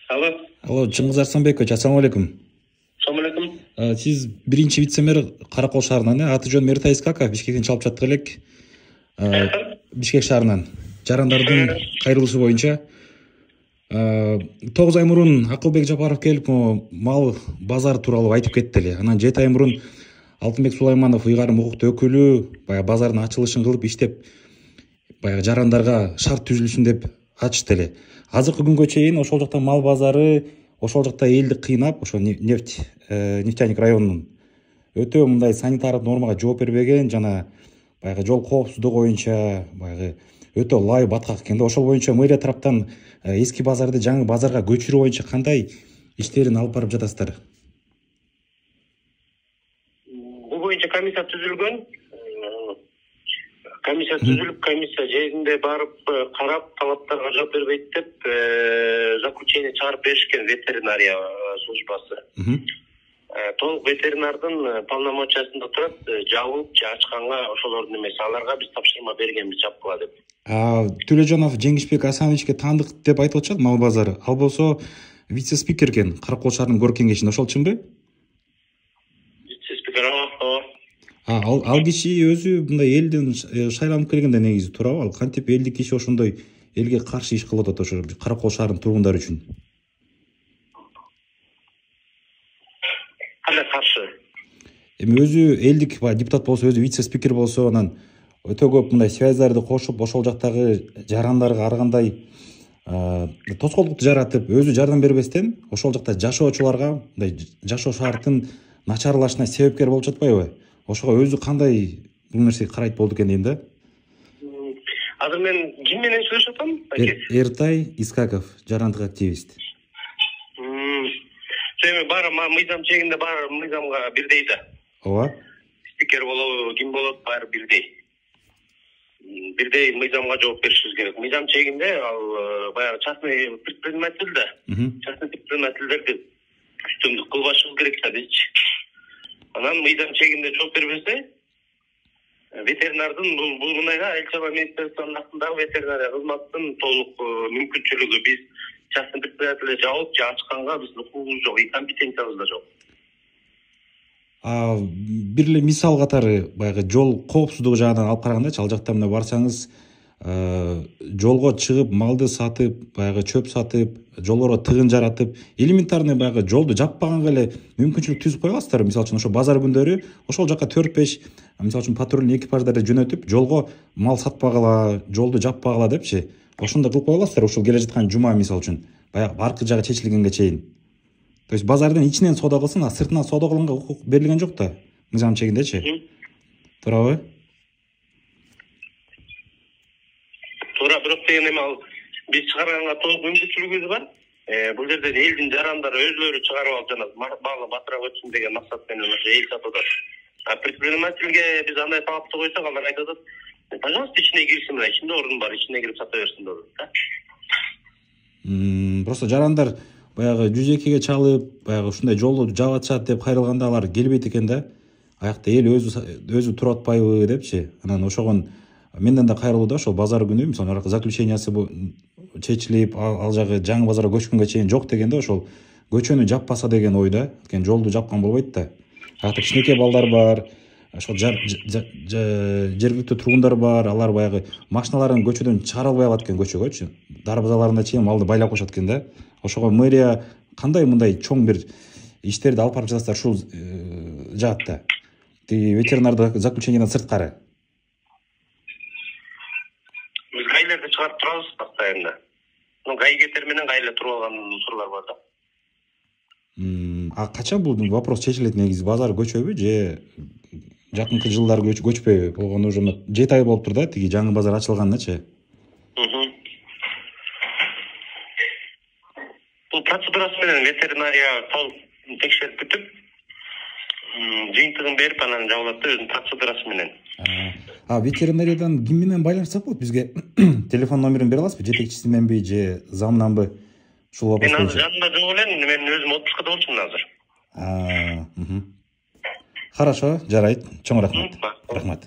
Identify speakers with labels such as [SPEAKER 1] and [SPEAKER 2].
[SPEAKER 1] Алло,
[SPEAKER 2] Алло, Чыңгыз Арсанбекович, ассаламу алейкум.
[SPEAKER 1] assalomu alaykum.
[SPEAKER 2] Сиз биринчи вице-мэр Каракол шаарынан, аты жөн Мертай Искаков, Бишкектен чалып жаттык элек.
[SPEAKER 1] Каяктан?
[SPEAKER 2] Бишкек шаарынан жарандардын кайрылышы боюнча 9 ай мурун Акылбек Жапаров келип, мал базары тууралуу айтып кетти эле. Анан 7 ай мурун Алтынбек Сулайманов уйгарым укуктуу өкүлү баягы базардын ачылышын кылып иштеп, баягы жарандарга шарт түзүлсүн деп ачышты эле. Азыркы күнгө чейин ошол жакта мал базары, ошол жакта элди кыйнап, ошо нефтяник районунун өтө мындай санитардык нормага жооп бербеген жана баягы жол коопсуздугу боюнча баягы өтө лай баткак экен да. Ошол боюнча мэрия тараптан эски базарды жаңы базарга көчүрүү боюнча кандай иштерин алып барып жатасыздар?
[SPEAKER 1] Бул боюнча комиссия түзүлгөн. Комиссия түзүлүп, комиссия жеринде барып карап, талаптарга жооп бербейт деп заключение чыгарып беришкен ветеринария службасы. Толук ветеринардын полномочиясында турат, жабылып же ачканга ошолордун эмеси, аларга биз тапшырма бергенбиз жапкыла деп.
[SPEAKER 2] Төлөжанов Жеңишбек Асановичке таандык деп айтып атышат мал базары. Ал болсо вице-спикер экен Каракол шаарынын көрк кеңешинде, ошол чынбы?
[SPEAKER 1] Вице-спикер,
[SPEAKER 2] Ал киши өзү мындай элден шайланып келгенде негизи туурабы? Ал кантип элдик киши ошондой элге каршы иш кылып атат ошо Каракол шаарынын тургундары үчүн?
[SPEAKER 1] кандай каршы?
[SPEAKER 2] Эми өзү элдик депутат болсо, өзү вице-спикер болсо, анан өтө көп мындай связьдарды кошуп, ошол жактагы жарандарга ар кандай тоскоолдукту жаратып, өзү жардам бербестен, ошол жакта жашоочуларга мындай жашоо шартын начарлашына себепкер болуп жатпайбы? Ошого өзү кандай бул нерсеге карайт болду экен дейм да.
[SPEAKER 1] Азыр мен ким менен сүйлөшүп атам?
[SPEAKER 2] Эртай Искаков, жарандык активист.
[SPEAKER 1] Эми баары мыйзам чегинде баары мыйзамга бирдей да.
[SPEAKER 2] Ооба.
[SPEAKER 1] Спикер болобу, ким болот, баары бирдей. Бирдей мыйзамга жооп беришибиз керек. Мыйзам чегинде ал баягы частный предприниматель да. Частный предпринимательдерди үстөмдүк кылбашыбыз керек да бизчи. Анан мыйзам чегинде жооп бербесе, ветеринардын бул мындайга эл чарба министрликтин астындагы ветеринария кызматтын толук мүмкүнчүлүгү, биз частный предприниматель жабып же ачканга биздин укугубуз жок, компетенциябыз да жок.
[SPEAKER 2] Бир эле мисал катары баягы жол коопсуздугу жагынан алып карагандачы, ал жакта мына барсаңыз, жолго чыгып малды сатып, баягы чөп сатып, жолдорго тыгын жаратып, элементарный баягы жолду жаппаганга эле мүмкүнчүлүк түзүп кой аласыздар. Мисалы үчүн ошо базар күндөрү ошол жака 4-5 мисалы үчүн патрульный экипаждарды жөнөтүп, жолго мал сатпагыла, жолду жаппагыла депчи. Ошондой кылып кой аласыздар ушул келе жаткан жума мисалы үчүн. Баягы аркы жагы чечилгенге чейин. То есть базардын ичинен соода кылсын, а сыртынан соода кылганга укук берилген жок да, мыйзам чегиндечи. Туурабы?
[SPEAKER 1] Туура, бирок деген эми ал биз чыгарганга толук мүмкүнчүлүгүбүз бар. Бул жерде элдин жарандары өзлөрү чыгарып алып жана баалы батыраак өтсүн деген максат менен ошо эл сатып атат. А предпринимательге биз андай талапты койсок, алар айтып атат, пожалуйста, ичине кирсин, мына ичинде орун бар, ичине кирип сата берсин деп атат да.
[SPEAKER 2] Просто жарандар баягы 102-ге чалып, баягы ушундай жолду жабатышат деп кайрылганда алар келбейт экен да. Аякта эл өзү туруп атпайбы депчи. Анан ошогон менден да кайрылуу да, ошол базар күнү, мисалы заключениясы чечилип, ал жагы жаңы базарга көчкөнгө чейин жок дегенде, ошол көчөнү жаппаса деген ойда. Экен жолду жапкан болбойт да. Аякта кичинекей балдар бар, ошол жергиликтүү тургундар бар, алар баягы машиналарын көчөдөн чыгара албай калат экен көчөгөчү. Дарбазаларына чейин малды байлап коюшат экен да. Ошого мэрия кандай мындай чоң бир иштерди алып барып жатасыздар ушул жаатта? Тиги ветеринардык заключениядан сырткары.
[SPEAKER 1] Биз гайлерди чыгарып турабыз постоянно. Гайгетер менен гайле туруп алган учурлар бар да.
[SPEAKER 2] Качан бул вопрос чечилет негизи? Базар көчөбү же жакынкы жылдар көчпөйбү? Болгону уже 7 ай болуптур да, тиги жаңы базар ачылганычы.
[SPEAKER 1] Бул процедурасы менен ветеринария толук текшерип бүтүп, жыйынтыгын берип, анан жабылат да өзүнүн процедурасы менен.
[SPEAKER 2] Ветеринариядан ким менен байланышсак болот? Бизге телефон номерин бере аласызбы? Жетекчиси мененби же замнанбы? Ушул вопрос.
[SPEAKER 1] Мен азыр жанымда жок элем, мен өзүм отпускада болчумун азыр.
[SPEAKER 2] Хорошо, жарайт. Чоң рахмат. Рахмат.